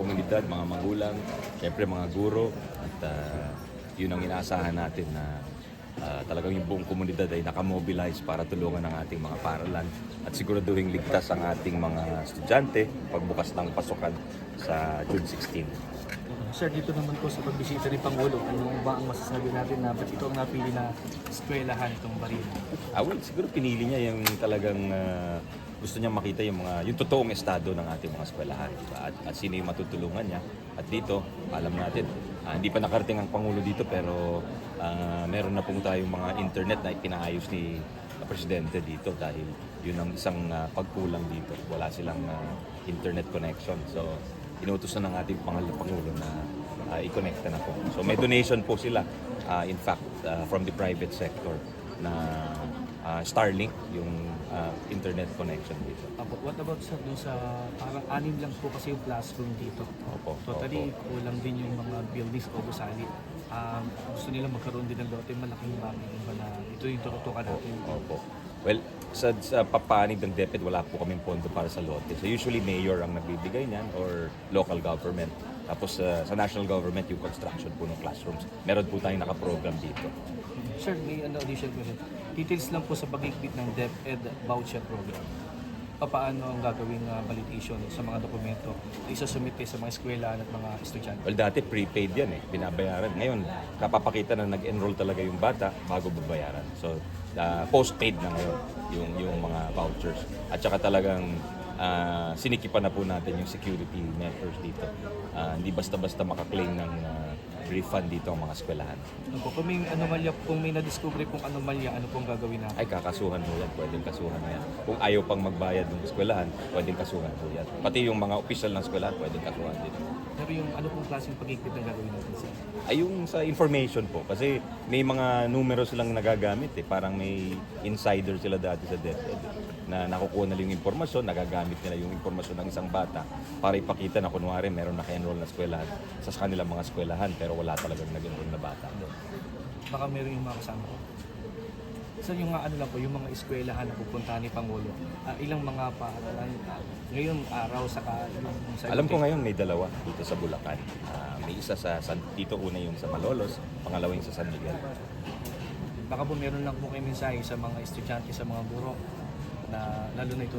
komunidad, mga magulang, siyempre mga guro, at yun ang inaasahan natin na talagang yung buong komunidad ay nakamobilize para tulungan ang ating mga paaralan at siguraduhin ligtas ang ating mga estudyante pagbukas ng pasukan sa June 16. Sir, dito naman po sa pagbisita ni Pangulo, ano ba ang masasabi natin na ba't ito ang napili na eskwelahan itong Barino? Well, siguro pinili niya yung talagang gusto niya makita yung totoong estado ng ating mga eskwelahan, diba? At sino yung matutulungan niya. At dito, alam natin, hindi pa nakarating ang Pangulo dito pero meron na pong tayong mga internet na ipinaayos ni Presidente dito dahil yun ang isang pagkulang dito. Wala silang internet connection. So, inutos na ng ating Pangulo na i-connect na po. So may donation po sila, in fact, from the private sector na Starlink, yung internet connection dito. What about dun sa parang 6 lang po kasi yung classroom dito? Opo. Totally, kulang din yung mga buildings o gusali. Gusto nila magkaroon din ng lote, malaking bagay ba na ito yung tututukan natin? Opo. Well, sa papanig ng DepEd, wala po kaming pondo para sa lote. So usually mayor ang nagbibigay niyan or local government. Tapos sa national government, yung construction po ng classrooms. Meron po tayong nakaprogram dito. Sir, may additional question. Details lang po sa pag-igbit ng DepEd voucher program. Paano ang gagawing validation sa mga dokumento na isasumite sa mga eskwelahan at mga estudyante? Well, dati prepaid yan binabayaran. Ngayon, napapakita na nag-enroll talaga yung bata bago babayaran. So, postpaid na ngayon yung mga vouchers. At saka talagang sinikipan na po natin yung security measures dito. Hindi basta-basta makaklaim ng refund dito ang mga eskwelahan. Kung may anomalya, kung may na-discover kung anomalya, ano pong gagawin natin? Ay, kakasuhan mo yan. Pwedeng kasuhan mo yan. Kung ayaw pang magbayad ng eskwelahan, pwedeng kasuhan mo yan. Pati yung mga opisyal ng eskwelahan, pwedeng kasuhan din. Pero yung ano pong klaseng pag-igbit ang gagawin natin, sir? Ay, yung sa information po. Kasi may mga numero silang nagagamit Parang may insider sila dati sa DepEd na nakukuha nila yung informasyon, nagagamit nila yung informasyon ng isang bata para ipakita na kunwari meron naka-enroll na eskwelahan sa kanilang mga eskwelahan pero wala talagang nag-enroll na bata. Baka meron yung mga kasama ko. Sir, yung ano lang po, yung mga eskwelahan na pupuntahan ni Pangulo, ilang mga paaralan ngayong araw sa Alam ko ngayon may dalawa dito sa Bulacan. May isa dito una yung sa Malolos, pangalawa yung sa San Miguel. Baka po meron lang po kayo mensahe sa mga estudyante, sa mga guro, na lalo na ito